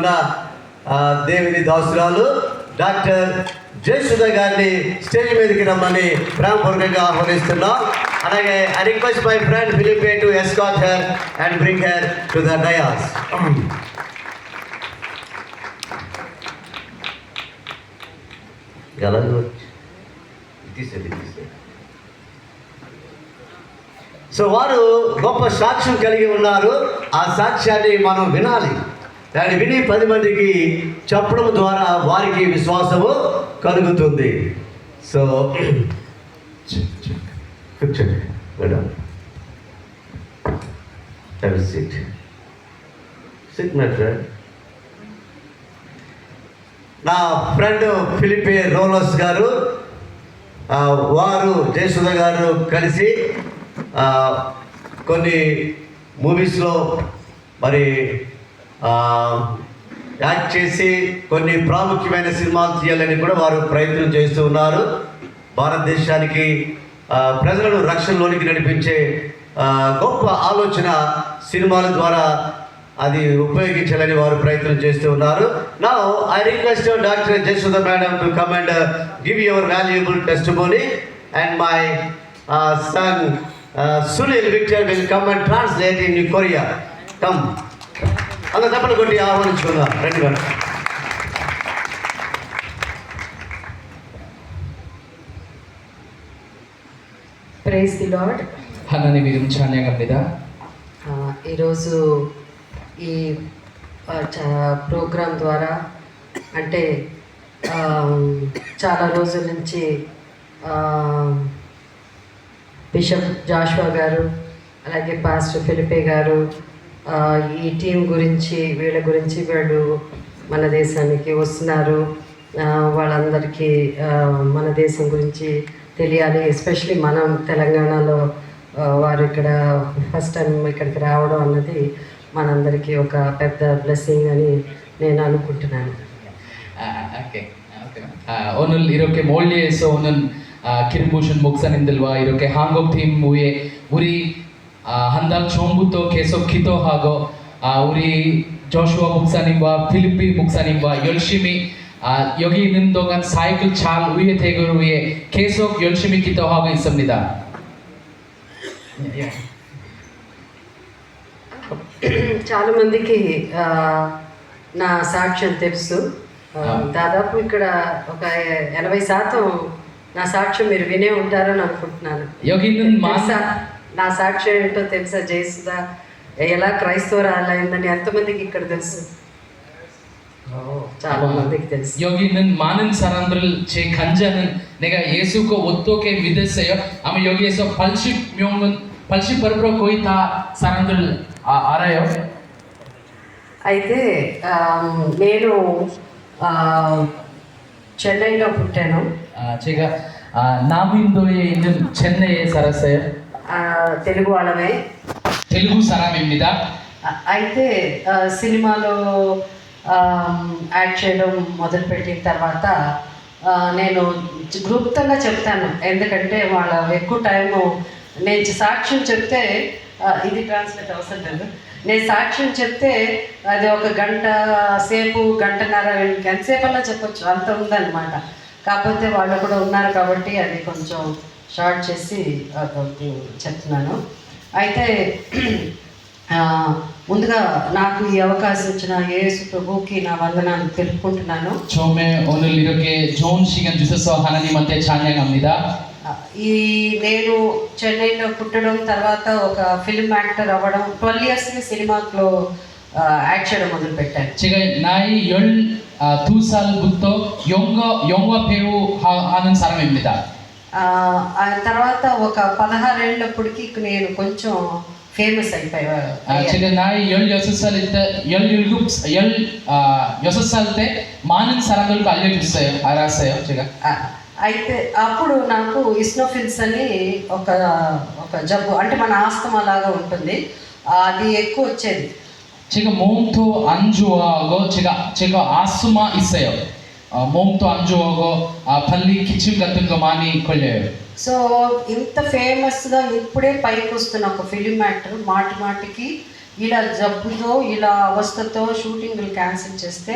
ఉన్న దేవుని దాసురాలు డాక్టర్ జయసుధ గారిని స్టేజ్ మీదకి రమ్మని ప్రేమపూర్వకంగా ఆహ్వానిస్తున్నాం. అలాగే I request my friend Filipe to escort her and bring her to the dais. So వారు గొప్ప సాక్ష్యం కలిగి ఉన్నారు. ఆ సాక్ష్యాన్ని మనం వినాలి. దాన్ని విని 10 మందికి చెప్పడం ద్వారా వారికి విశ్వాసము కలుగుతుంది. సో కూర్చోండి మేడం, సిట్ మై ఫ్రెండ్. నా ఫ్రెండ్ ఫిలిపే రోలస్ గారు, వారు జయసుధ గారు కలిసి కొన్ని మూవీస్లో మరి యాక్ట్ చేసి కొన్ని ప్రాముఖ్యమైన సినిమాలు తీయాలని కూడా వారు ప్రయత్నం చేస్తూ ఉన్నారు. భారతదేశానికి ప్రజలను రక్షణలోనికి నడిపించే గొప్ప ఆలోచన సినిమాల ద్వారా అది ఉపయోగించాలని వారు ప్రయత్నం చేస్తూ ఉన్నారు. Now I request doctor Jayasudha madam to come and give your valuable testimony and my son Sunil Victor will come and translate in Korea. Come, అలా తప్పని కొట్టి ఆహ్వానించుకుందాం. రండి మేడం. Praise the lord. 하나님 이름 찬양합니다. ఈరోజు ఈ ప్రోగ్రాం ద్వారా అంటే చాలా రోజుల నుంచి బిషప్ జాషువా గారు అలాగే పాస్టర్ ఫిలిపే గారు ఈ టీం గురించి వీళ్ళ గురించి వీళ్ళు మన దేశానికి వస్తున్నారు. వాళ్ళందరికీ మన దేశం గురించి తెలియాలి. ఎస్పెషలీ మనం తెలంగాణలో వారు ఇక్కడ ఫస్ట్ టైం ఇక్కడికి రావడం అన్నది మనందరికీ ఒక పెద్ద బ్లెస్సింగ్ అని నేను అనుకుంటున్నాను. 오늘 이렇게 멀리에서 오는 기름부으신 목사님들과 이렇게 한국팀 후에 우리 한 달 전부터 계속 기도하고 우리 조슈아 목사님과 필리피 목사님과 열심히 여기 있는 동안 사역을 잘 위해 되기 위해 계속 열심히 기도하고 있습니다. చాలా మందికి నా సాక్ష్యం తెలుసు. దాదాపు ఇక్కడ ఒక 80% నా సాక్ష్యం మీరు వినే ఉంటారని అనుకుంటున్నాను. నా సాక్ష్యం ఏంటో తెలుసా? జయసుధ ఎలా క్రైస్తవురాలైందని ఎంతమందికి ఇక్కడ తెలుసు? చాలా మందికి తెలుసు. 여기 있는 많은 사람들 제 간증은 내가 예수가 어떻게 믿었어요. 아마 여기에서 80% 거의 다 사람들 알아요. అయితే నేను చెన్నైలో పుట్టాను. 제가 남인도에 있는 చెన్నై에 살았어요. తెలుగు వాళ్ళమే. తెలుగు 사람입니다. అయితే సినిమాలో యాక్ట్ చేయడం మొదలుపెట్టిన తర్వాత నేను గ్రూప్తంగా చెప్తాను. ఎందుకంటే వాళ్ళ ఎక్కువ టైము నేను సాక్ష్యం చెప్తే ఇది ట్రాన్స్లేట్ అవసరం లేదు. నేను సాక్ష్యం చెప్తే అది ఒక గంట సేపు, గంటన్నర, ఎంతసేపు అన్నా చెప్పొచ్చు, అంత ఉందన్నమాట. కాకపోతే వాళ్ళు కూడా ఉన్నారు కాబట్టి అది కొంచెం షార్ట్ చేసి చెప్తున్నాను. అయితే ముందుగా నాకు ఈ అవకాశం ఇచ్చిన యేసు ప్రభువుకి నా వందనాలు తెలుపుకుంటున్నాను. 처음에 오늘 이렇게 좋은 시간 주셔서 하나님한테 찬양합니다. ఈ నేను చెన్నైలో పుట్టడం తర్వాత ఒక ఫిల్మ్ యాక్టర్ అవ్వడం 12 years సినిమాలో యాక్ట్ చేయడం మొదలుపెట్టాను. 제가 나이 12살부터 영화 배우 하는 사람입니다. ఆ తర్వాత ఒక 16 ఏళ్ళప్పటికి నేను కొంచెం ఫేమస్ అయిపోయాను. 제가 나이 16살 때 16살 때 많은 사람들과 알았어요. 제가. అయితే అప్పుడు నాకు ఇస్నోఫిల్స్ అని ఒక జబ్బు, అంటే మన ఆస్తమా లాగా ఉంటుంది, అది ఎక్కువ వచ్చేది. 제가 몸도 안 좋아하고 제가 아스마 있어요. 몸도 안 좋아하고 발리 기침 같은 거 많이 걸려요. సో ఇంత ఫేమస్గా ఇప్పుడే పైకి వస్తున్న ఒక ఫిలిం యాక్టర్ మాటికి ఇలా జబ్బుతో ఇలా అవస్థతో షూటింగ్లు క్యాన్సిల్ చేస్తే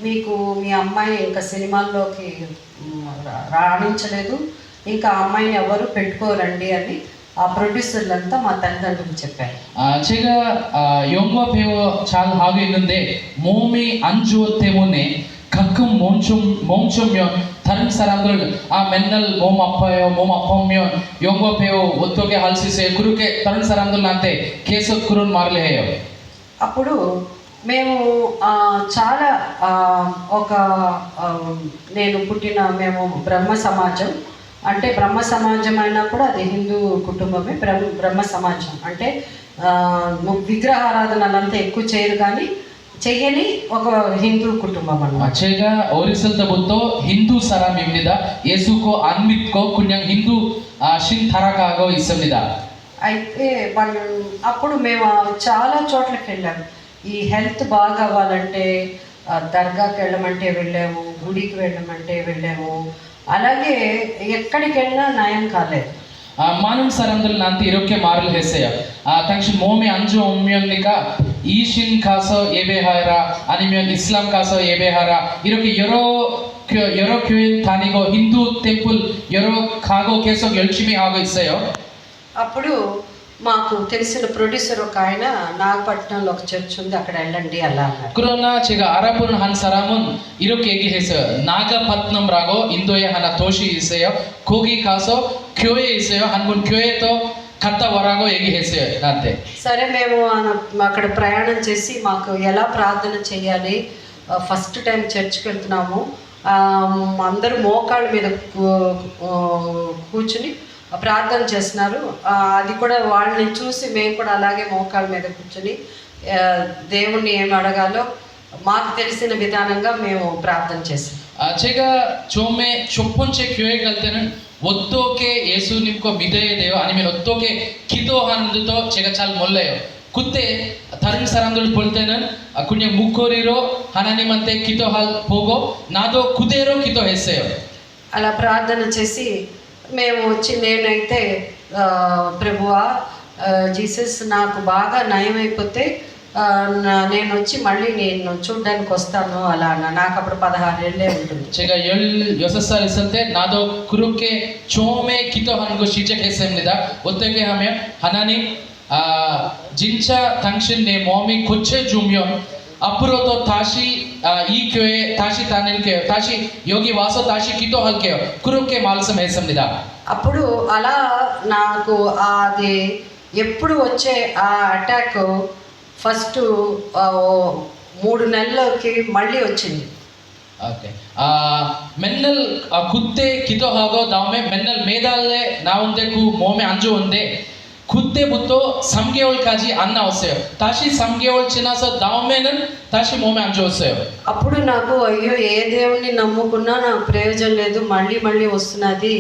మీకు మీ అమ్మాయి ఇంకా సినిమాల్లోకి రాణించలేదు, ఇంకా ఆ అమ్మాయిని ఎవరు పెట్టుకోరండి అని ఆ ప్రొడ్యూసర్లంతా మా తల్లిదండ్రులు చెప్పారు. 제가 영화 배우 잘 하고 있는데 몸이 안 좋을 때문에 가끔 멈추면 다른 사람들 맨날 몸 아파요, 몸 아프면 영화 배우 어떻게 할 수 있어요? 그렇게 다른 사람들한테 계속 그런 말을 해요. అప్పుడు మేము చాలా ఒక నేను పుట్టిన మేము బ్రహ్మ సమాజం, అంటే బ్రహ్మ సమాజం అయినా కూడా అది హిందూ కుటుంబమే. బ్రహ్మ సమాజం అంటే విగ్రహారాధనలంతా ఎక్కువ చేయరు కానీ చెయ్యని ఒక హిందూ కుటుంబం అన్నమాట. 제가 어렸을 때부터 힌두 사람입니다. 예수고 안 믿고 그냥 힌두 신 따라가고 있습니다. అయితే వాళ్ళు అప్పుడు మేము చాలా చోట్లకి వెళ్ళాము. ఈ హెల్త్ బాగా అవ్వాలంటే దర్గాకి వెళ్ళమంటే వెళ్ళాము, గుడికి వెళ్ళమంటే వెళ్ళాము. అలాగే ఎక్కడికి వెళ్ళినా నయం కాలేదు. 많은 사람들 나한테 이렇게 말을 했어요. 당신 몸이 안 좋으니까 이신 가서 예배하라, 아니면 이슬람 가서 예배하라. 이렇게 여러 교회 다니고 힌두 템플 여러 가고 계속 열심히 하고 있어요. అప్పుడు మాకు తెలిసిన ప్రొడ్యూసర్ ఒక ఆయన నాగపట్నంలో ఒక చర్చ్ ఉంది, అక్కడ వెళ్ళండి అలా అన్నారు. 그러나 제가 알아보는 한 사람은 이렇게 얘기했어요. 나가파트넘라고 인도에 하나 도시 있어요. 거기 가서 교회 있어요. 한군 교회도 갔다 와라고 얘기했어요 나한테. సరే మేము అక్కడ ప్రయాణం చేసి మాకు ఎలా ప్రార్థన చేయాలి, ఫస్ట్ టైం చర్చ్కి వెళ్తున్నాము, అందరూ మోకాళ్ళ మీద కూర్చుని ప్రార్థన చేస్తున్నారు. అది కూడా వాళ్ళని చూసి మేము కూడా అలాగే మోకాళ్ళ మీద కూర్చుని దేవుణ్ణి ఏమి అడగాలో మాకు తెలిసిన విధానంగా మేము ప్రార్థన చేసాం. 제가 처음에 첫 번째 교회 갈 때는 어떻게 예수님과 믿어야 돼요? 아니면 어떻게 기도하는지도 제가 잘 몰라요. 그때 다른 사람들 볼 때는 그냥 목소리로 하나님한테 보고 나도 그대로 기도했어요. అలా ప్రార్థన చేసి మేము వచ్చి నేనైతే ప్రభువా జీసస్ నాకు బాగా నయమైపోతే నేను వచ్చి మళ్ళీ నేను చూడడానికి వస్తాను అలా అన్న. నాకు అప్పుడు 16 ఏళ్ళే ఉంటుంది. 제가 16살 있을 때 나도 그렇게 처음에 기도하는 거 시작했습니다. 어떻게 하면 하나님 진짜 당신 내 몸이 고쳐주면 앞으로도 다시 이 교회 다시 다닐게요. 다시 여기 와서 다시 기도할게요. 그렇게 말씀했습니다. అప్పుడు అలా నాకు అది ఎప్పుడు వచ్చే ఆ అటాక్ ఫస్ట్ 3 నెలలకి మళ్ళీ వచ్చింది. 오케이. 맨날 그때 기도하고 다음에 맨날 매달에 나온데 그 몸에 안 좋은데 그때부터 3개월까지 안 나왔어요. 다시 3개월 지나서 다음에는 다시 몸에 안 좋았어요. అప్పుడు నాకు అయ్యో ఏ దేవుణ్ణి నమ్ముకున్నా నాకు ప్రయోజనం లేదు, మళ్ళీ మళ్ళీ వస్తున్నది,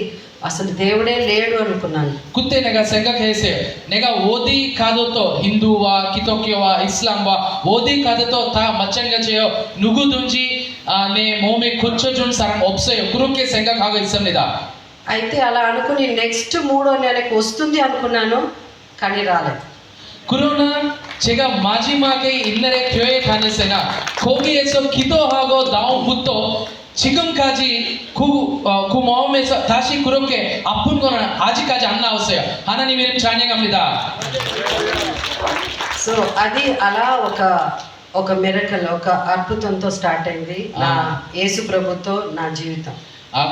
అసలు దేవుడే లేడు అనుకున్నాను. 그때 내가 생각했어요. 내가 어디 가도 힌두와 기독교와 이슬람과 어디 가도 다 마찬가지예요. 누구든지 내 몸에 고쳐준 사람 없어요. 그렇게 생각하고 있습니다. అయితే అలా అనుకుని నెక్స్ట్ 3వ నెలకి వస్తుంది అనుకున్నాను, కానీ రాలేదు. 그러나 제가 마지막에 옛날에 교회 다녔으나 거기에서 기도하고 나온부터 지금까지 그 마음에서 다시 그렇게 아픈 거는 아직까지 안 나왔어요. 하나님 이름 찬양합니다. సో అది అలా ఒక మిరకల్, ఒక అద్భుతంతో స్టార్ట్ అయింది నా యేసు ప్రభుతో నా జీవితం.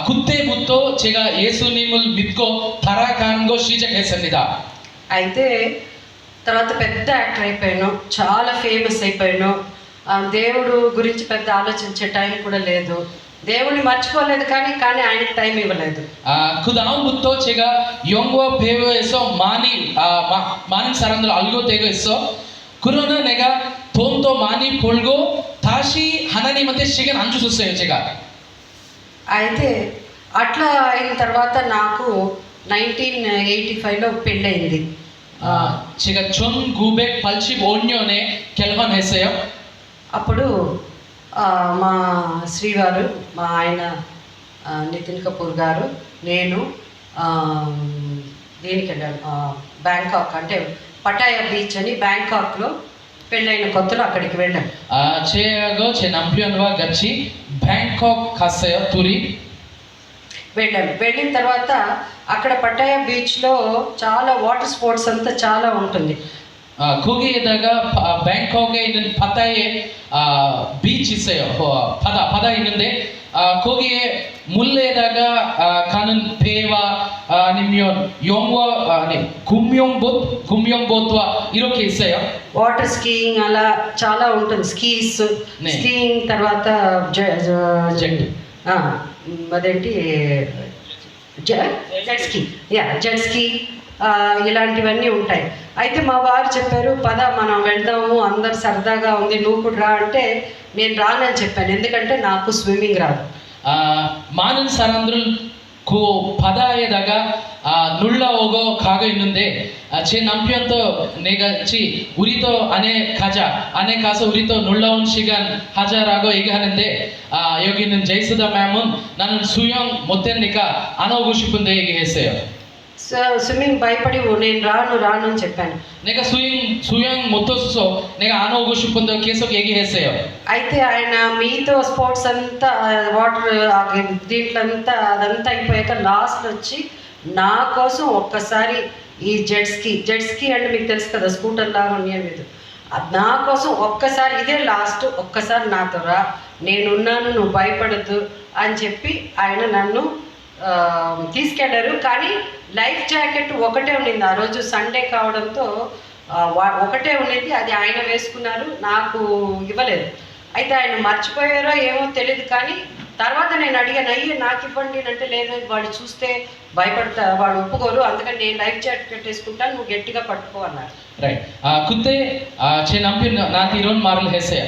그때부터 제가 예수님을 믿고 따라가는 거 시작했습니다. అయితే తర్వాత పెద్ద యాక్టర్ అయిపోయాను, చాలా ఫేమస్ అయిపోయాను. దేవుడు గురించి పెద్ద ఆలోచించే టైం కూడా లేదు. దేవుని మర్చిపోలేదు కానీ ఆయనకి టైం ఇవ్వలేదు. 그 다음부터 제가 영화 배우에서 많은 사람들 알고 되고 있어. 그러나 내가 돈도 많이 벌고 다시 하나님한테 시간 안 주셨어요 제가. అయితే అట్లా అయిన తర్వాత నాకు 1985లో పెళ్ళయింది. 제가 1985년에 결혼했어요. అప్పుడు మా శ్రీవారు, మా ఆయన నితిన్ కపూర్ గారు, నేను దీనికి వెళ్ళాను బ్యాంకాక్, అంటే పటాయా బీచ్ అని బ్యాంకాక్లో పెళ్ళైన కొత్తలో అక్కడికి వెళ్ళాం. 제하고 제 남편과 같이 బ్యాంకాక్ 갔어요. 둘이. వెళ్ళిన తర్వాత అక్కడ పటాయా బీచ్లో చాలా వాటర్ స్పోర్ట్స్ అంతా చాలా ఉంటుంది. 거기에다가 뱅콕에 있는 바다에 비치 있어요. 바다 있는데 거기에 물에다가 가는 배와 아니면 구명보트와 이렇게 있어요. వాటర్ స్కీయింగ్ అలా చాలా ఉంటుంది. స్కీయింగ్ తర్వాత జెట్ అదేంటి జెట్ స్కీ ఇలాంటివన్నీ ఉంటాయి. అయితే మా వారు చెప్పారు, పద మనం వెళ్దాము, అందరు సరదాగా ఉంది, నువ్వు కూడా రా అంటే నేను రానని చెప్పాను, ఎందుకంటే నాకు స్విమ్మింగ్ రాదు. 많은 사람들은 그 바다에다가 놀러 오고 가고 있는데 제 남편도 내같이 우리도 안에 가서 우리도 놀러 온 시간 하자라고 얘기하는데 여기는 제이스다 맘은 나는 수영 못했으니까 안 오고 싶은데 얘기했어요. స్విమ్మింగ్ భయపడి నేను రాను అని చెప్పాను. 내가 수영 못해서 내가 안 오고 싶은데 계속 얘기했어요. అయితే ఆయన మీతో స్పోర్ట్స్ అంతా వాటర్ దీంట్లో అంతా అదంతా అయిపోయాక లాస్ట్ వచ్చి నా కోసం ఒక్కసారి ఈ జెట్ స్కీ అంటే మీకు తెలుసు కదా, స్కూటర్ లాగా ఉన్నాయి మీద, నా కోసం ఒక్కసారి ఇదే లాస్ట్, ఒక్కసారి నాతో రా, నేనున్నాను, నువ్వు భయపడద్దు అని చెప్పి ఆయన నన్ను తీసుకెళ్లారు. కానీ లైఫ్ జాకెట్ ఒకటే ఉండింది. ఆ రోజు సండే కావడంతో ఒకటే ఉండింది, అది ఆయన వేసుకున్నారు, నాకు ఇవ్వలేదు. అయితే ఆయన మర్చిపోయారో ఏమో తెలియదు, కానీ తర్వాత నేను అడిగాను, అయ్యి నాకు ఇవ్వండి అంటే లేదు, వాళ్ళు చూస్తే భయపడతా, వాళ్ళు ఒప్పుకోరు, అందుకని నేను లైఫ్ జాకెట్ వేసుకుంటాను, నువ్వు గట్టిగా పట్టుకో అన్నారు. రైట్. 그때 제 남편 나한테 이런 말을 했어요.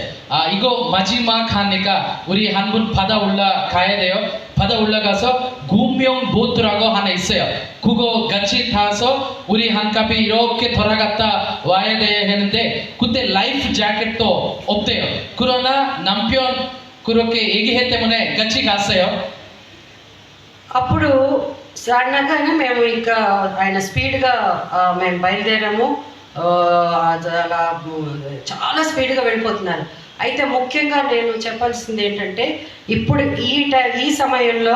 이거 마지막 하니까 우리 한 분 바다 올라가야 돼요. 바다 올라가서 구명 보트라고 하나 있어요. 그거 같이 타서 우리 한 카페 이렇게 돌아갔다 와야 돼 했는데 그때 라이프 자켓도 없대요. 그러나 남편 그렇게 얘기했기 때문에 같이 갔어요. అప్పుడు సడన్గానే మేము ఇంకా ఆయన స్పీడ్గా మేము బయలుదేరాము. అలా చాలా స్పీడ్గా వెళ్ళిపోతున్నారు. అయితే ముఖ్యంగా నేను చెప్పాల్సింది ఏంటంటే, ఇప్పుడు ఈ సమయంలో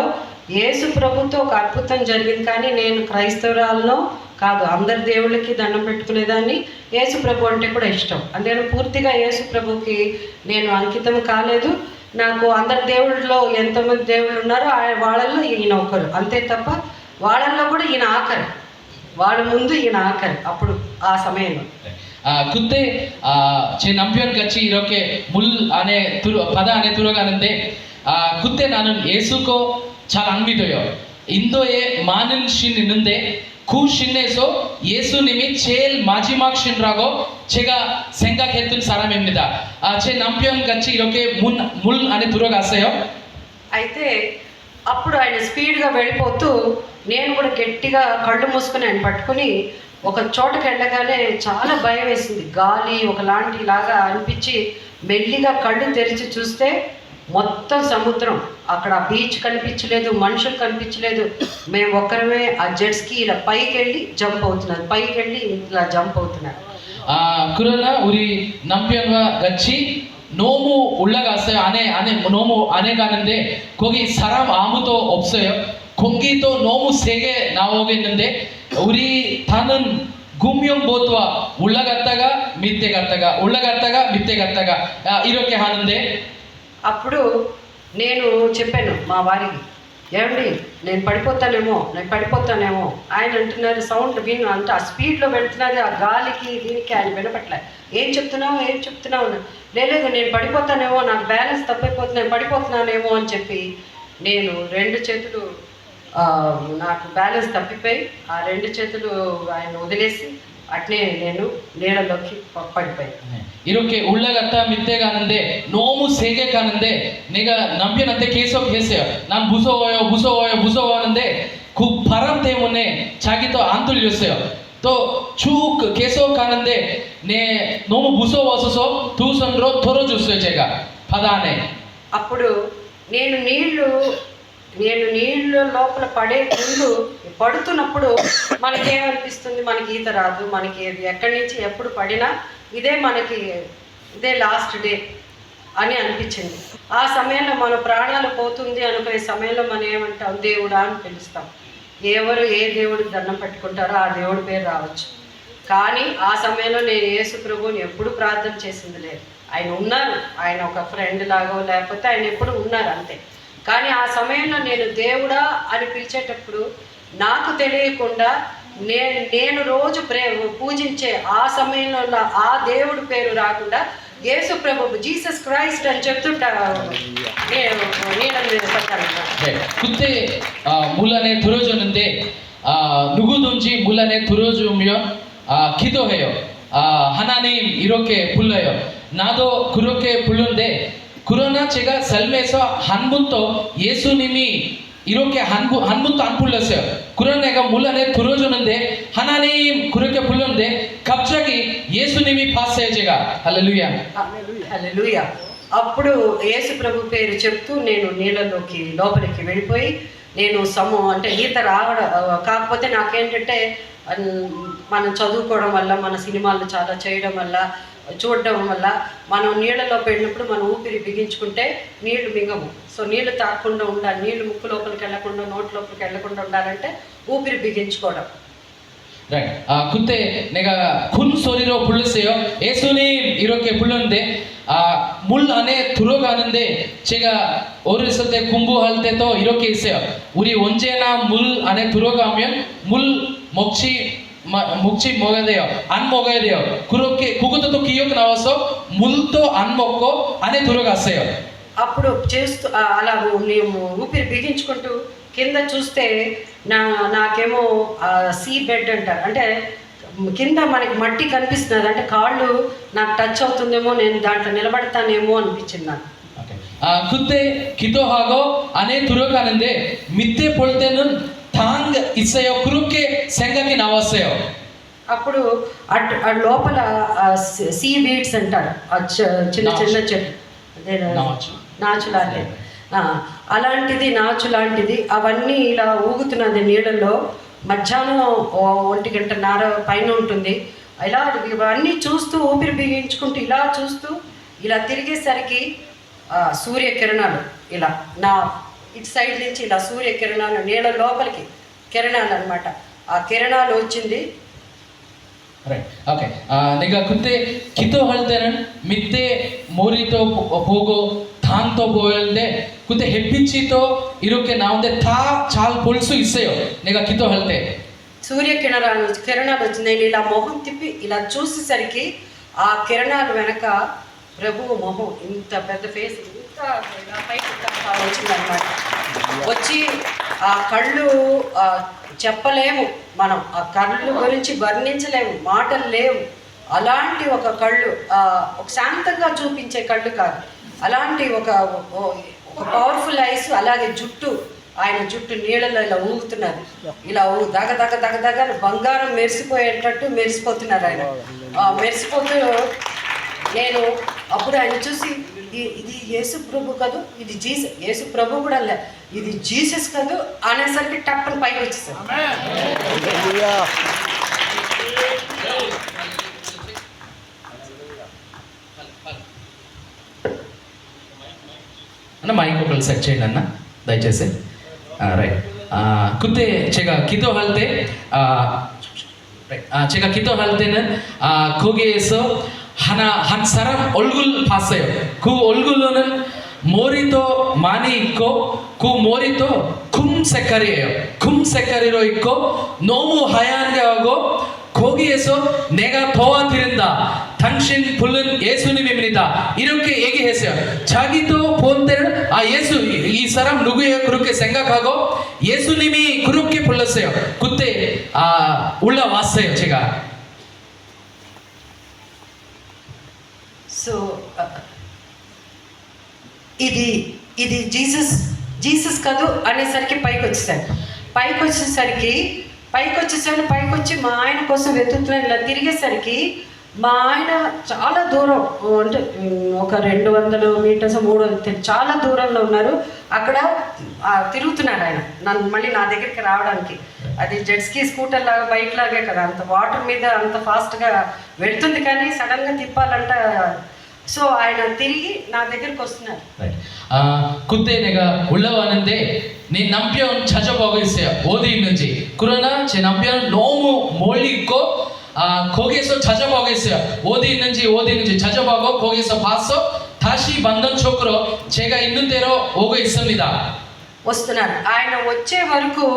యేసు ప్రభుతో ఒక అద్భుతం జరిగింది. కానీ నేను క్రైస్తవురాలను కాదు, అందరి దేవుళ్ళకి దండం పెట్టుకునేదాన్ని. యేసు ప్రభు అంటే కూడా ఇష్టం, అందుకని పూర్తిగా యేసు ప్రభుకి నేను అంకితం కాలేదు. నాకు అందరి దేవుళ్ళలో ఎంతమంది దేవుళ్ళు ఉన్నారో వాళ్ళల్లో ఈయన ఒకరు, అంతే తప్ప వాళ్ళల్లో కూడా ఈయన ఆఖరి, వాళ్ళ ముందు ఈయన ఆఖరి. అప్పుడు ఆ సమయంలో 그때 제 남편 같이 이렇게 물 안에 바다 안에 들어가는데 그때 나는 예수고 잘 안 믿어요. 인도에 많은 신 있는데 그 신에서 예수님이 제일 마지막 신이라고 제가 생각했던 사람입니다. 제 남편 같이 이렇게 물 안에 들어갔어요. అయితే అప్పుడు ఆయన స్పీడ్గా వెళ్ళిపోతూ నేను కూడా గట్టిగా కళ్ళు మూసుకొని ఆయన పట్టుకుని ఒక చోటకి వెళ్ళగానే చాలా భయం వేసింది. గాలి ఒకలాంటి లాగా అనిపించి మెల్లిగా కళ్ళు తెరిచి చూస్తే మొత్తం సముద్రం, అక్కడ బీచ్ కనిపించలేదు, మనుషులు కనిపించలేదు, మేము ఒక్కరమే ఆ జెట్స్కి ఇలా పైకి వెళ్ళి జంప్ అవుతున్నారు, పైకి వెళ్ళి ఇలా జంప్ అవుతున్నారు. 그러나 우리 남편과 같이 너무 올라갔어요. 너무 안에 가는데 거기 사람 아무도 없어요. 공기도 너무 세게 나오겠는데 우리 타는 구명보트와 올라갔다가 밑에 갔다가 올라갔다가 밑에 갔다가 이렇게 하는데 అప్పుడు నేను చెప్పాను మా వారికి, ఏమండి నేను పడిపోతానేమో. ఆయన అంటున్నారు, సౌండ్ విను అంటే ఆ స్పీడ్లో వెళ్తున్నది, ఆ గాలికి దీనికి ఆయన వినపట్లే. ఏం చెప్తున్నావు లేదు నేను పడిపోతానేమో, నాకు బ్యాలెన్స్ తప్పైపోతుంది, పడిపోతున్నానేమో అని చెప్పి నేను రెండు చేతులు నాకు బ్యాలెన్స్ తప్పిపోయి ఆ రెండు చేతులు ఆయన వదిలేసి అట్నే నేను నీళ్ళలోకి పడిపోయాను. 이렇게 올라갔다 밑에 가는데 너무 세게 가는데 내가 남편한테 계속 했어요. 난 무서워요 하는데 그 바람 때문에 자기도 안 들렸어요. 또 쭉 계속 가는데 너무 무서워서 두 손으로 들어줬어요. 제가 바다 안에. అప్పుడు నేను నీళ్ళు లోపల పడే ముందు పడుతున్నప్పుడు మనకేమనిపిస్తుంది, మనకి ఈత రాదు, మనకి ఎక్కడి నుంచి ఎప్పుడు పడినా ఇదే లాస్ట్ డే అని అనిపించింది. ఆ సమయంలో మన ప్రాణాలు పోతుంది అనుకునే సమయంలో మనం ఏమంటాం, దేవుడా అని పిలుస్తాం. ఎవరు ఏ దేవుడికి దండం పెట్టుకుంటారో ఆ దేవుడి పేరు రావచ్చు. కానీ ఆ సమయంలో నేను యేసు ప్రభువుని ఎప్పుడు ప్రార్థన చేసింది లేదు. ఆయన ఉన్నారు, ఆయన ఒక ఫ్రెండ్ లాగో లేకపోతే ఆయన ఎప్పుడు ఉన్నారు అంతే. కానీ ఆ సమయంలో నేను దేవుడా అని పిలిచేటప్పుడు నాకు తెలియకుండా నేను రోజు పూజించే ఆ సమయంలో ఆ దేవుడి పేరు రాకుండా యేసు ప్రభు జీసస్ క్రైస్ట్ అని చెప్తుంటారు. 그때 물란에 들어주는데 누구든지 물란에 들어주면 기도해요. 하나님 이렇게 불러요. 나도 그렇게 부르는데 그러나 제가 삶에서 한 번도 예수님이 이렇게 한 번도 안 불렀어요. 그런 애가 물란에 들어주는데 하나님 그렇게 불렀는데 갑자기 예수님이 봤어요. 제가 할렐루야. హల్లెలూయా. అప్పుడు యేసు ప్రభు పేరు చెప్తూ నేను నీళ్ళలోకి లోపలికి వెళ్ళిపోయి నేను అంటే ఈత రావడం కాకపోతే నాకేంటంటే మనం చదువుకోవడం వల్ల మన సినిమాలు చాలా చేయడం వల్ల చూడడం వల్ల మనం నీళ్ళలో వెళ్ళినప్పుడు మనం ఊపిరి బిగించుకుంటే నీళ్లు మింగము. సో నీళ్లు తాగకుండా ఉండాలి, నీళ్లు ముక్కు లోపలికి వెళ్ళకుండా నోటి లోపలికి వెళ్ళకుండా ఉండాలంటే ఊపిరి బిగించుకోవడం. Right. 그때 내가 큰 소리로 불렀어요. 예수님 이렇게 불렀는데 물 안에 들어가는데 제가 어렸을 때 공부할 때도 이렇게 있어요. 우리 언제나 물 안에 들어가면 물 먹지 먹어야 돼요. 안 먹어야 돼요. 그렇게 그것도 또 기억 나와서 물도 안 먹고 안에 들어갔어요. అప్పుడు చేస్తూ అలా మేము ఊపిరి బిగించుకుంటూ కింద చూస్తే నాకేమో సీ బెడ్ అంటారు, అంటే కింద మనకి మట్టి కనిపిస్తుంది, అంటే కాళ్ళు నాకు టచ్ అవుతుందేమో, నేను దాంట్లో నిలబడతానేమో అనిపించింది నాకు. 그때 기도하고 안에 들어가는데 밑에 볼 때는 당 있어요. 그렇게 생각이 나왔어요. అప్పుడు అటు లోపల సీ వీడ్స్ అంటారు, చిన్న చిన్న చెట్టు నాచులాంటి అలాంటిది నాచు లాంటిది అవన్నీ ఇలా ఊగుతున్నది నీళ్ళల్లో. మధ్యాహ్నం 1:30 పైన ఉంటుంది. ఇలా ఇవన్నీ చూస్తూ ఊపిరి బిగించుకుంటూ ఇలా చూస్తూ ఇలా తిరిగేసరికి సూర్యకిరణాలు ఇలా నా ఇటు సైడ్ నుంచి ఇలా సూర్యకిరణాలు నీళ్ళ లోపలికి కిరణాలు అనమాట. ఆ కిరణాలు వచ్చింది. Right. Okay. 내가 그때 기도할 때는 밑에 머리도 보고 당도 보였는데 그때 햇빛이 또 이렇게 나오는데 다 잘 볼 수 있어요. 내가 기도할 때. కిరణాలు వచ్చింది. నేను ఇలా మొహం తిప్పి ఇలా చూసేసరికి ఆ కిరణాలు వెనక ప్రభువు మొహం ఇంత పెద్ద ఫేస్ ఇంత ఇలా పైకి వచ్చిందనమాట. వచ్చి ఆ కళ్ళు చెప్పలేము, మనం ఆ కళ్ళు గురించి వర్ణించలేము, మాటలు లేవు. అలాంటి ఒక కళ్ళు, ఒక శాంతంగా చూపించే కళ్ళు కాదు, అలాంటి ఒక పవర్ఫుల్ ఐస్. అలాగే జుట్టు, ఆయన జుట్టు నీళ్ళలో ఇలా ఊగుతున్నది, ఇలా దగ దగ దగ దగ బంగారం మెరిసిపోయేటట్టు మెరిసిపోతున్నారు ఆయన. మెరిసిపోతూ నేను అప్పుడు ఆయన చూసి ఇది యేసు ప్రభు కాదు, ఇది యేసు ప్రభు కూడా లే, ఇది జీసస్ కాదు అనేసరికి టప్పని పైకి వచ్చేసారు. అన్న మైక్ ఒకళ్ళు సెట్ చేయండి అన్న దయచేసి. రైట్. 그때 제가 기도할 때는 거기에서 한 사람 얼굴 봤어요. 그 얼굴로는 머리도 많이 있고 그 머리도 금 색깔이에요. 금 색깔로 있고 너무 하얀게 하고 거기에서 내가 도와드린다. 당신 부른 예수님입니다. 이렇게 얘기했어요. 자기도 본 때는 예수 이 사람 누구예요? 그렇게 생각하고 예수님이 그렇게 불렀어요. 그때 올라왔어요. 제가. సో ఇది జీసస్ కాదు అనేసరికి పైకి వచ్చి మా ఆయన కోసం వెతుకుతున్నాను. ఇలా తిరిగేసరికి మా ఆయన చాలా దూరం, అంటే ఒక 200 మీటర్స్ 300 చాలా దూరంలో ఉన్నారు. అక్కడ తిరుగుతున్నాడు ఆయన నన్ను మళ్ళీ నా దగ్గరికి రావడానికి. అది జెట్స్కీ స్కూటర్ లాగా బైక్ లాగే కదా, అంత వాటర్ మీద అంత ఫాస్ట్గా వెళ్తుంది కానీ సడన్గా తిప్పాలంట. సో ఆయన తిరిగి నా దగ్గరికి వస్తున్నారు. 그때 내가 올라왔는데 네 남편 찾아보고 있어요. 어디 있는지. 그러나 제 남편은 너무 멀리 있고 거기에서 찾아보고 있어요. 어디 있는지 찾아보고 거기서 봤어. 다시 만난 척으로 제가 있는 대로 오고 있습니다. వస్తున్నాడు. ఆయన వచ్చే వరకు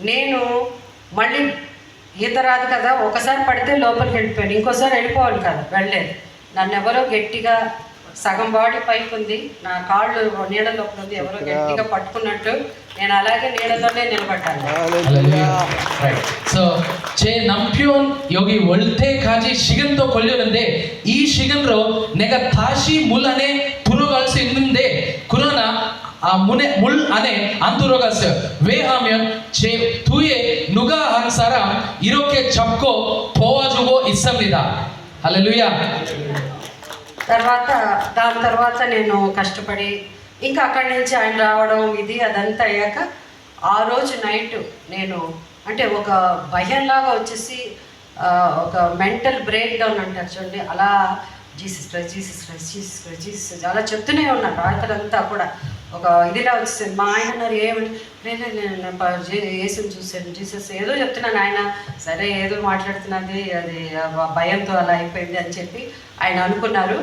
నేను మళ్ళీ ఈత రాదు కదా, ఒకసారి పడితే లోపలికి వెళ్ళిపోయాను, ఇంకోసారి వెళ్ళిపోవాలి కదా, వెళ్ళలేదు. నన్ను ఎవరో గట్టిగా, సగం బాడీ పైకి ఉంది, నా కాళ్ళు నీళ్ళలోకి ఉంది, ఎవరో గట్టిగా పట్టుకున్నట్టు నేను అలాగే నీళ్ళలోనే నిలబడ్డాను. So 제 남편 여기 올 때까지 시간도 걸렸는데 이 시간으로 내가 다시 물 안에 들어갈 수 있는데 그러나 물 안에 안 들어갔어요. 왜냐하면 제 뒤에 누가 한 사람 이렇게 잡고 도와주고 있습니다. 할렐루야. దాని తర్వాత నేను కష్టపడి ఇంకా అక్కడి నుంచి ఆయన రావడం ఇది అదంతా అయ్యాక ఆ రోజు నైట్ నేను అంటే ఒక భయంలాగా వచ్చేసి ఒక మెంటల్ బ్రేక్ డౌన్ అంటారు చూడండి, అలా Jesus Christ Jesus Christ Jesus Christ Jesus అలా చెప్తూనే ఉన్నాను రాత్రంతా కూడా. ఒక ఇదిలా వచ్చేసింది. మా ఆయన అన్నారు ఏమంటే యేసుని చూశాను, జీసస్ ఏదో చెప్తున్నాను. ఆయన సరే ఏదో మాట్లాడుతున్నది, అది భయంతో అలా అయిపోయింది అని చెప్పి ఆయన అనుకున్నారు.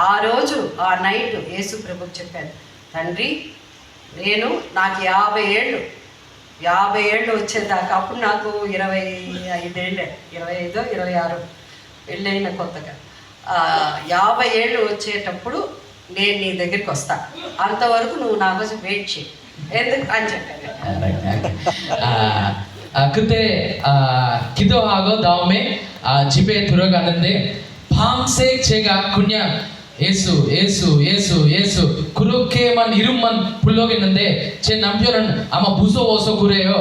ఆ రోజు ఆ నైట్ యేసు ప్రభుకి చెప్పాను, తండ్రి నాకు 50 ఏళ్ళు వచ్చేదాకా, అప్పుడు నాకు 25 ఏళ్ళే, 25 26 పెళ్ళైన కొత్తగా, 50 ఏళ్ళు వచ్చేటప్పుడు నేను నీ దగ్గరికి వస్తా, అంతవరకు నువ్వు నా కోసం వెయిట్ చేయి ఎందుకు అని చెప్పాను. 그때 기도하고 다음에 집에 들어가는데 밤새 제가 그냥 예수 그렇게만 이름만 불러겠는데 제 남편은 아마 무서워서 그래요.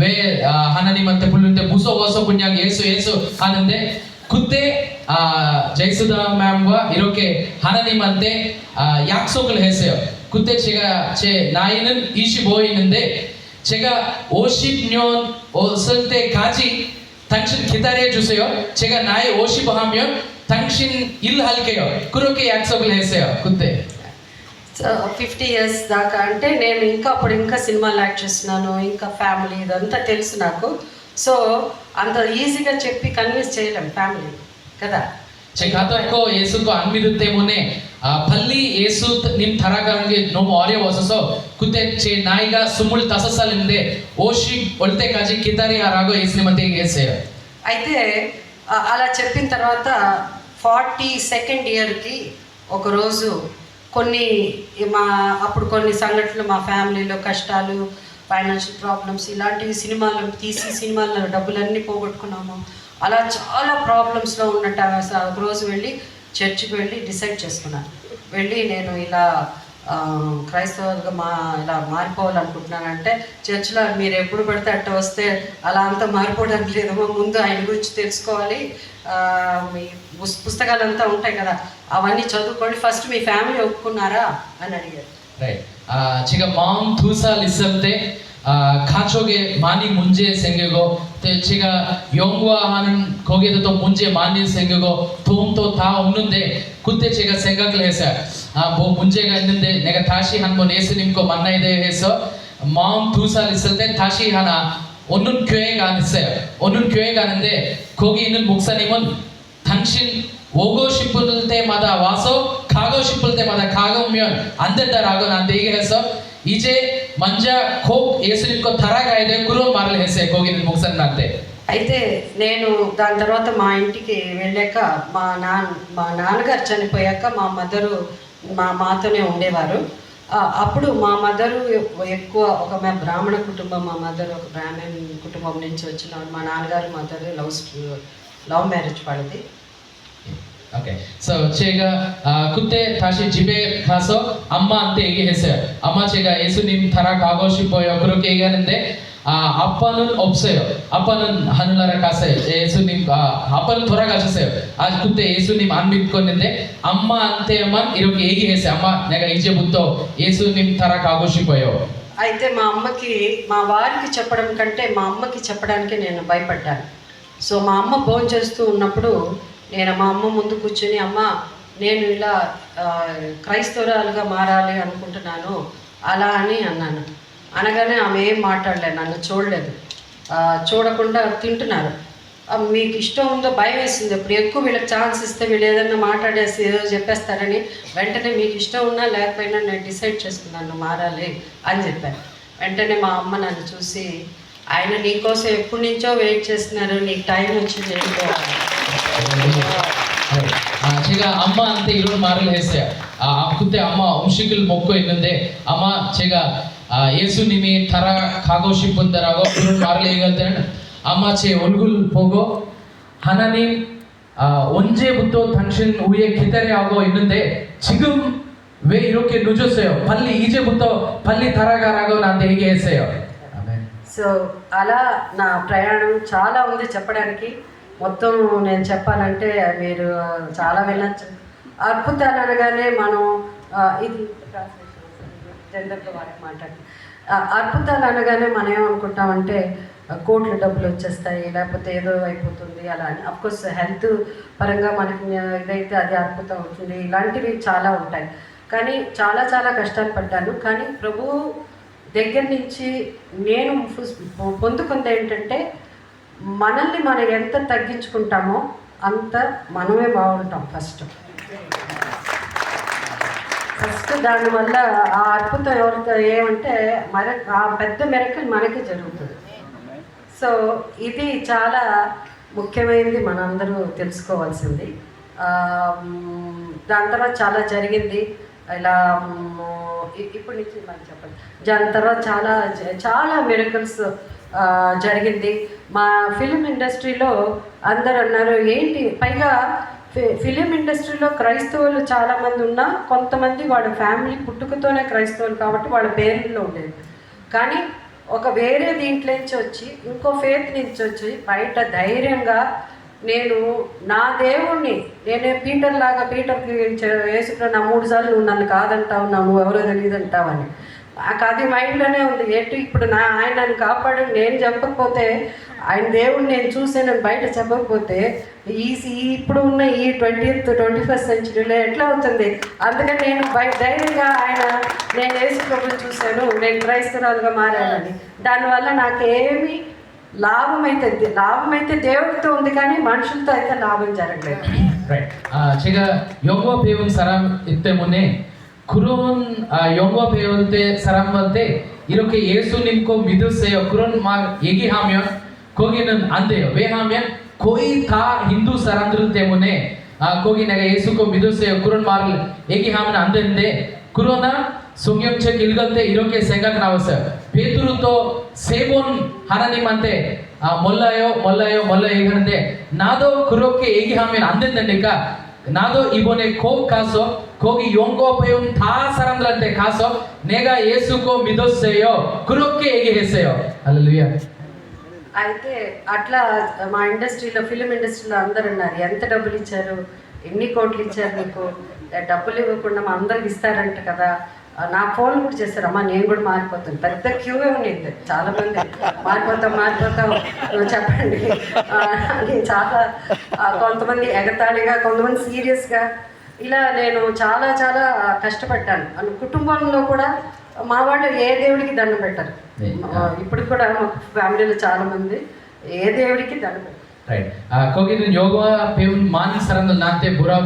왜 하나님한테 부르는데 무서워서 그냥 예수 하는데 그때 제이스다 맘과 이렇게 하나님한테 약속을 했어요. 그때 제 나이는 25인데 제가 50년 없을 때까지 당신 기다려 주세요. 제가 나이 50 하면 당신 일할게요. 그렇게 약속을 했어요. 그때. సో 50 years దాకా అంటే నేను అప్పుడు ఇంకా సినిమాలు యాక్ట్ చేస్తున్నాను, ఇంకా ఫ్యామిలీ ఇదంతా తెలుసు నాకు. సో అంత ఈజీగా చెప్పి కన్విన్స్ చేయలేం ఫ్యామిలీ కదా. 제 가족과 예수도 안 믿을 때문에 빨리 예수님 따라가는 게 너무 어려워서 그때 제 나이가 25살인데 50 올 때까지 기다리라고 예수님한테 얘기했어요. అయితే అలా చెప్పిన తర్వాత 42nd ఇయర్కి ఒకరోజు అప్పుడు కొన్ని సంఘటనలు, మా ఫ్యామిలీలో కష్టాలు, ఫైనాన్షియల్ ప్రాబ్లమ్స్, ఇలాంటివి సినిమాల్లో డబ్బులన్నీ పోగొట్టుకున్నాము. అలా చాలా ప్రాబ్లమ్స్లో ఉన్నట్టు ఒకరోజు వెళ్ళి చర్చికి వెళ్ళి డిసైడ్ చేసుకున్నాను, వెళ్ళి నేను ఇలా క్రైస్తవులుగా ఇలా మారిపోవాలనుకుంటున్నానంటే చర్చిలో మీరు ఎప్పుడు పడితే అట్ట వస్తే అలా అంతా మారిపోవడానికి లేదమ్మా, ముందు ఆయన గురించి తెలుసుకోవాలి, మీ పుస్తకాలంతా ఉంటాయి కదా అవన్నీ చదువుకోండి, ఫస్ట్ మీ ఫ్యామిలీ ఒప్పుకున్నారా అని అడిగారు. 제가 42살 있을 때 가족에 많이 문제 생기고 제가 연구하는 거기에도 또 문제 많이 생기고 돈도 다 없는데 그때 제가 생각을 했어요. 뭐 문제가 있는데 내가 다시 한번 예수님과 만나야 돼 해서 42살 있을 때 다시 하나 오는 교회 갔어요. 오는 교회 가는데 거기 있는 목사님은 당신 오고 싶을 때마다 와서 가고 싶을 때마다 가면 안 된다라고 나한테 얘기해서 이제 먼저 꼭 예수님과 따라가야 돼 그런 말을 했어요. 거기 있는 목사님한테. అయితే నేను దాని తర్వాత మా ఇంటికి వెళ్ళాక మా నాన్నగారు చనిపోయాక మా మదరు మాతోనే ఉండేవారు. అప్పుడు మా మదరు ఎక్కువ ఒక బ్రాహ్మణ కుటుంబం, మా మదరు ఒక బ్రాహ్మణ కుటుంబం నుంచి వచ్చిన, మా నాన్నగారు మదరు లవ్ మ్యారేజ్ వాళ్ళది. 오케이. So 제가 그때 다시 집에 가서 엄마한테 얘기했어요. 엄마 제가 예수님 따라가고 싶어요. 그렇게 얘기하는데 아빠는 없어요. 아빠는 하늘나라 가세요. 예수님 아빠는 돌아가셨어요. 그때 예수님 안 믿었는데 엄마한테만 이렇게 얘기했어요. 엄마 내가 이제부터 예수님 따라가고 싶어요. అయితే మా వారికి చెప్పడం కంటే మా అమ్మకి చెప్పడానికి నేను భయపడ్డాను. సో మా అమ్మ భోజనం చేస్తూ ఉన్నప్పుడు నేను మా అమ్మ ముందు కూర్చొని, అమ్మ నేను ఇలా క్రైస్తవురాలుగా మారాలి అనుకుంటున్నాను అలా అని అన్నాను. అనగానే ఆమె ఏం మాట్లాడలేదు, నన్ను చూడలేదు, చూడకుండా తింటున్నారు. మీకు ఇష్టం ఉందో భయం వేసింది. ఇప్పుడు ఎక్కువ వీళ్ళకి ఛాన్స్ ఇస్తే వీళ్ళు ఏదైనా మాట్లాడేసి ఏదో చెప్పేస్తారని వెంటనే మీకు ఇష్టం ఉన్నా లేకపోయినా నేను డిసైడ్ చేసుకున్నాను మారాలి అని చెప్పాను. వెంటనే మా అమ్మ నన్ను చూసి, ఆయన నీకోసం ఎప్పటి నుంచో వెయిట్ చేస్తున్నారు, నీకు టైం వచ్చింది వెళ్ళిపోవాలి. 제가 엄마한테 이런 말을 했어요. 그때 엄마 음식을 먹고 있는데 아마 제가 예수님이 따라가고 싶은다라고 그런 말을 얘기할 때는 아마 제 얼굴 보고 하나님 언제부터 당신 위에 기다려하고 있는데 지금 왜 이렇게 늦었어요? 빨리 이제부터 빨리 따라가라고 나한테 얘기했어요. 아멘. సో అలా నా ప్రయాణం చాలా ఉంది చెప్పడానికి. మొత్తం నేను చెప్పాలంటే మీరు చాలా వినొచ్చు. అద్భుతాలు అనగానే మనం ఇది జనరల్గా వాళ్ళకి మాట్లాడుతాం. అద్భుతాలు అనగానే మనం ఏమనుకుంటామంటే కోట్ల డబ్బులు వచ్చేస్తాయి, లేకపోతే ఏదో అయిపోతుంది అలా అని. అఫ్కోర్స్ హెల్త్ పరంగా మనకి ఇదైతే అది అద్భుతం అవుతుంది, ఇలాంటివి చాలా ఉంటాయి. కానీ చాలా చాలా కష్టాలు పడ్డాను. కానీ ప్రభు దగ్గర నుంచి నేను పొందుకుంది ఏంటంటే, మనల్ని మనం ఎంత తగ్గించుకుంటామో అంత మనమే బాగుంటాం ఫస్ట్. దానివల్ల ఆ అద్భుతం ఎవరితో ఏమంటే ఆ పెద్ద మెరకల్ మనకి జరుగుతుంది. సో ఇది చాలా ముఖ్యమైనది, మనందరూ తెలుసుకోవాల్సింది. దాని తర్వాత చాలా జరిగింది. ఇలా ఇప్పటి నుంచి మనం చెప్పండి. దాని తర్వాత చాలా చాలా మిరకల్స్ జరిగింది. మా ఫిలిం ఇండస్ట్రీలో అందరు అన్నారు ఏంటి, పైగా ఫిలిం ఇండస్ట్రీలో క్రైస్తవులు చాలామంది ఉన్నా కొంతమంది వాళ్ళ ఫ్యామిలీ పుట్టుకతోనే క్రైస్తవులు కాబట్టి వాళ్ళ పేర్లలో ఉండేది. కానీ ఒక వేరే దీంట్లో నుంచి వచ్చి ఇంకో ఫేత్ నుంచి వచ్చి బయట ధైర్యంగా నేను నా దేవుణ్ణి, నేనే పీటర్కి వేసుకున్న నా 3 సార్లు నువ్వు నన్ను కాదంటావు, నువ్వు ఎవరో తెలియదు అంటావని నాకు అది మైండ్లోనే ఉంది. ఏంటి ఇప్పుడు ఆయన నన్ను కాపాడు, నేను చెప్పకపోతే ఆయన దేవుడిని నేను చూసానని బయట చెప్పకపోతే ఇప్పుడు ఉన్న ఈ 20th 21st సెంచరీలో ఎట్లా అవుతుంది? అందుకని నేను ధైర్యంగా నేను యేసు ప్రభువుని చూశాను, నేను క్రైస్తవురాలుగా మారానని. దానివల్ల నాకేమి లాభం అయితే దేవుడితో ఉంది, కానీ మనుషులతో అయితే లాభం జరగలేదు. 제가 영어 배운 사람 때문에 그런 영어 배울 때 사람한테 이렇게 예수님 거 믿으세요 그런 막 얘기하면 거기는 안 돼요. 왜냐하면 거의 다 힌두 사람들 때문에 거기 내가 예수 거 믿으세요 그런 말을 얘기하면 안 되는데, 그러나 성경책 읽을 때 이렇게 생각 나왔어요. 베드로도 3번 하나님한테 몰라요 얘기하는데 나도 그렇게 얘기하면 안 된다니까 나도 이번에 꼭 가서 거기 영어 배운 다 사람들한테 가서 내가 예수 거 믿었어요 그렇게 얘기했어요. 할렐루야. అయితే అట్లా మా ఇండస్ట్రీలో ఫిలిం ఇండస్ట్రీలో అందరు ఉన్నారు, ఎంత డబ్బులు ఇచ్చారు, ఎన్ని కోట్లు ఇచ్చారు మీకు, డబ్బులు ఇవ్వకుండా మా అందరికి ఇస్తారంట కదా. నా ఫోన్ కూడా చేశారు, అమ్మా నేను కూడా మారిపోతాను. పెద్ద క్యూవే ఉండేది, చాలామంది మారిపోతాం చెప్పండి అని. చాలా కొంతమంది ఎగతాళిగా, కొంతమంది సీరియస్గా, ఇలా నేను చాలా చాలా కష్టపడ్డాను. కుటుంబంలో కూడా మా వాళ్ళు ఏ దేవుడికి దండం పెట్టారు. ఇప్పుడు కూడా మా ఫ్యామిలీలో చాలా మంది ఏ దేవుడికి దండం పెట్టారు. 거기는 여호와 배운 많은 사람들 나한테 뭐라고